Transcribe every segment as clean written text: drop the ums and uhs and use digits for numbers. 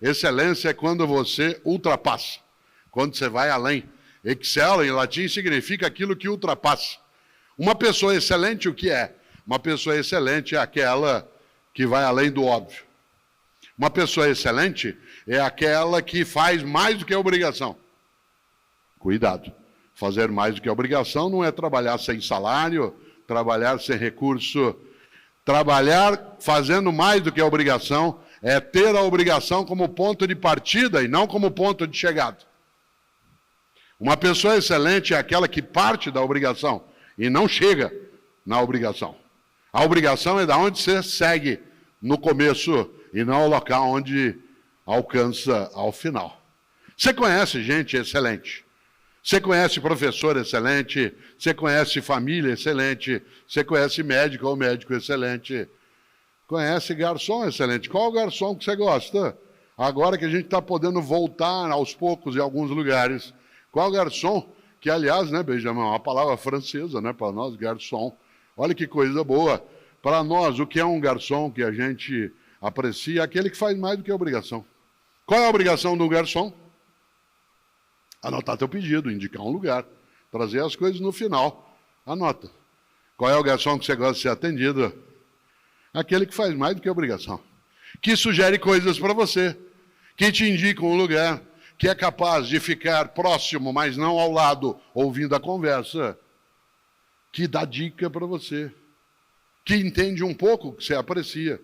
Excelência é quando você ultrapassa, quando você vai além. Excel, em latim, significa aquilo que ultrapassa. Uma pessoa excelente, o que é? Uma pessoa excelente é aquela que vai além do óbvio. Uma pessoa excelente é aquela que faz mais do que a obrigação. Cuidado. Fazer mais do que a obrigação não é trabalhar sem salário, trabalhar sem recurso. Trabalhar fazendo mais do que a obrigação é ter a obrigação como ponto de partida e não como ponto de chegada. Uma pessoa excelente é aquela que parte da obrigação e não chega na obrigação. A obrigação é da onde você segue no começo e não o local onde alcança ao final. Você conhece gente excelente. Você conhece professor excelente, você conhece família excelente, você conhece médico ou médico excelente, conhece garçom excelente. Qual garçom que você gosta? Agora que a gente está podendo voltar aos poucos em alguns lugares, qual garçom? Que, aliás, né, Benjamin, é uma palavra francesa, né, para nós, garçom. Olha que coisa boa. Para nós, o que é um garçom que a gente aprecia? É aquele que faz mais do que a obrigação. Qual é a obrigação do garçom? Anotar teu pedido, indicar um lugar, trazer as coisas no final. Anota. Qual é o garçom que você gosta de ser atendido? Aquele que faz mais do que a obrigação. Que sugere coisas para você, que te indica um lugar, que é capaz de ficar próximo, mas não ao lado, ouvindo a conversa, que dá dica para você, que entende um pouco o que você aprecia.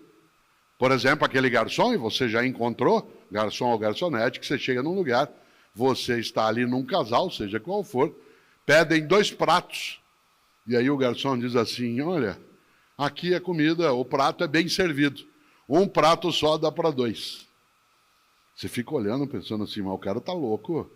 Por exemplo, aquele garçom, e você já encontrou, garçom ou garçonete, que você chega num lugar, você está ali num casal, seja qual for, pedem 2 pratos. E aí o garçom diz assim, olha, aqui a comida, o prato é bem servido. Um prato só dá para 2. Você fica olhando, pensando assim, mas o cara está louco.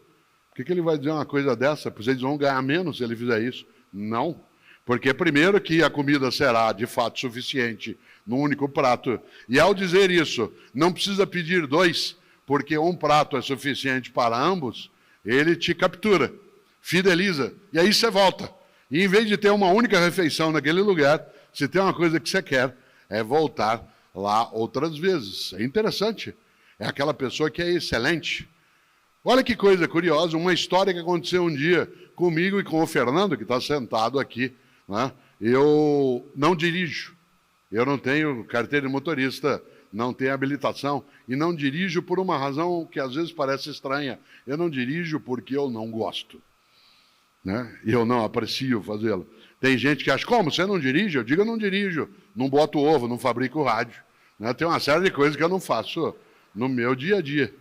Por que ele vai dizer uma coisa dessa? Pois eles vão ganhar menos se ele fizer isso. Não. Porque primeiro que a comida será de fato suficiente num único prato. E ao dizer isso, não precisa pedir 2, porque um prato é suficiente para ambos, ele te captura, fideliza, e aí você volta. E em vez de ter uma única refeição naquele lugar, se tem uma coisa que você quer, é voltar lá outras vezes. É interessante. É aquela pessoa que é excelente. Olha que coisa curiosa, uma história que aconteceu um dia comigo e com o Fernando, que está sentado aqui, né? Eu não dirijo, eu não tenho carteira de motorista, não tenho habilitação e não dirijo por uma razão que às vezes parece estranha. Eu não dirijo porque eu não gosto, né? E eu não aprecio fazê-lo. Tem gente que acha, como, você não dirige? Eu digo, eu não dirijo, não boto ovo, não fabrico rádio, né? Tem uma série de coisas que eu não faço no meu dia a dia.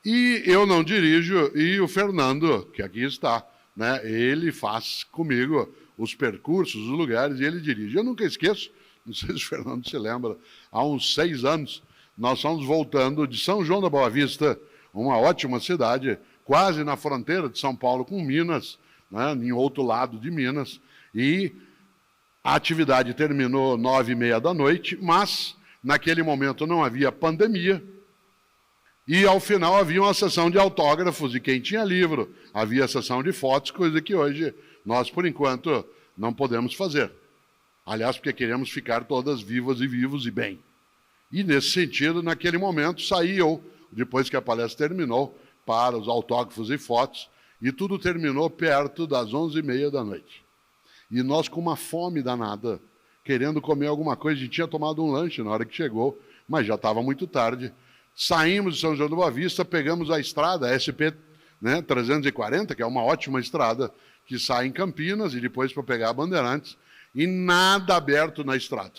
E eu não dirijo, e o Fernando, que aqui está, né? Ele faz comigo os percursos, os lugares, e ele dirige. Eu nunca esqueço, não sei se o Fernando se lembra, há uns 6 anos, nós estamos voltando de São João da Boa Vista, uma ótima cidade, quase na fronteira de São Paulo com Minas, né, em outro lado de Minas, e a atividade terminou 9h30 da noite, mas naquele momento não havia pandemia, e ao final havia uma sessão de autógrafos de quem tinha livro, havia sessão de fotos, coisa que hoje nós, por enquanto, não podemos fazer. Aliás, porque queremos ficar todas vivas e vivos e bem. E, nesse sentido, naquele momento, saí eu, depois que a palestra terminou, para os autógrafos e fotos, e tudo terminou perto das 11h30 da noite. E nós, com uma fome danada, querendo comer alguma coisa, a gente tinha tomado um lanche na hora que chegou, mas já estava muito tarde. Saímos de São João da Boa Vista, pegamos a estrada, a SP, né, 340, que é uma ótima estrada, que sai em Campinas e depois para pegar a Bandeirantes, e nada aberto na estrada.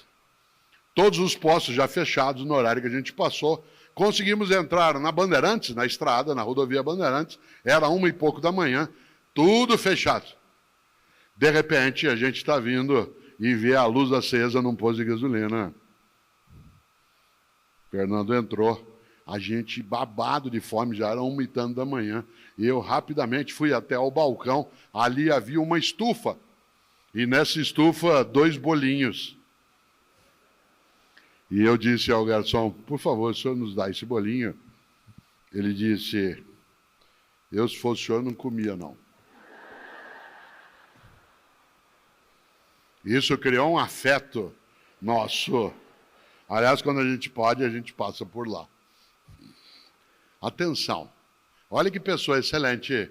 Todos os postos já fechados no horário que a gente passou. Conseguimos entrar na Bandeirantes, na estrada, na rodovia Bandeirantes, era 1h e pouco da manhã, tudo fechado. De repente, a gente está vindo e vê a luz acesa num posto de gasolina. Fernando entrou, a gente babado de fome, já era 1h e tanto da manhã, e eu rapidamente fui até o balcão, ali havia uma estufa, e nessa estufa 2 bolinhos. E eu disse ao garçom, por favor, o senhor nos dá esse bolinho? Ele disse, eu se fosse o senhor não comia não. Isso criou um afeto nosso. Aliás, quando a gente pode, a gente passa por lá. Atenção, olha que pessoa excelente.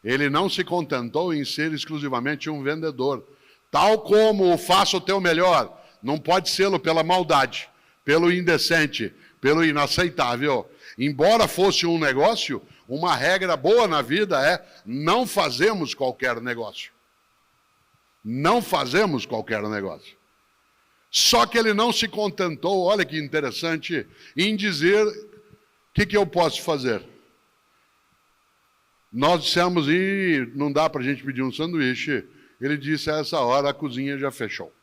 Ele não se contentou em ser exclusivamente um vendedor. Tal como faça o teu melhor, não pode ser pela maldade, pelo indecente, pelo inaceitável. Embora fosse um negócio, uma regra boa na vida é não fazemos qualquer negócio. Não fazemos qualquer negócio. Só que ele não se contentou, olha que interessante, em dizer o que eu posso fazer. Nós dissemos, e não dá para a gente pedir um sanduíche. Ele disse, a essa hora a cozinha já fechou.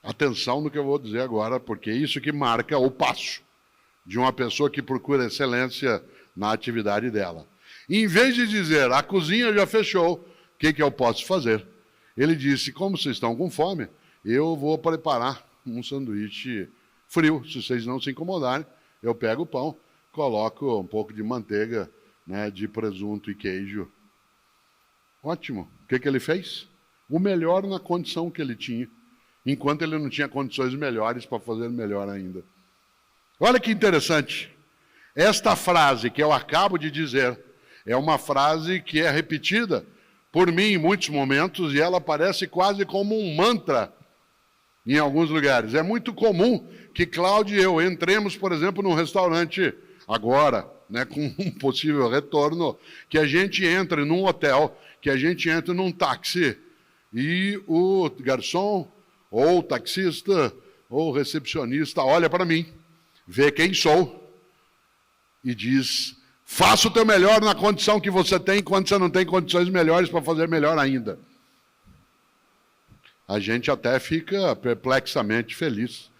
Atenção no que eu vou dizer agora, porque é isso que marca o passo de uma pessoa que procura excelência na atividade dela. Em vez de dizer, a cozinha já fechou, o que eu posso fazer? Ele disse, como vocês estão com fome, eu vou preparar um sanduíche frio. Se vocês não se incomodarem, eu pego o pão, coloco um pouco de manteiga, né, de presunto e queijo. Ótimo. O que ele fez? O melhor na condição que ele tinha, enquanto ele não tinha condições melhores para fazer melhor ainda. Olha que interessante. Esta frase que eu acabo de dizer é uma frase que é repetida por mim em muitos momentos e ela parece quase como um mantra em alguns lugares. É muito comum que Cláudio e eu entremos, por exemplo, num restaurante agora, né, com um possível retorno, que a gente entre num hotel, que a gente entre num táxi e o garçom ou o taxista ou o recepcionista olha para mim, vê quem sou e diz, faça o teu melhor na condição que você tem, quando você não tem condições melhores para fazer melhor ainda. A gente até fica perplexamente feliz.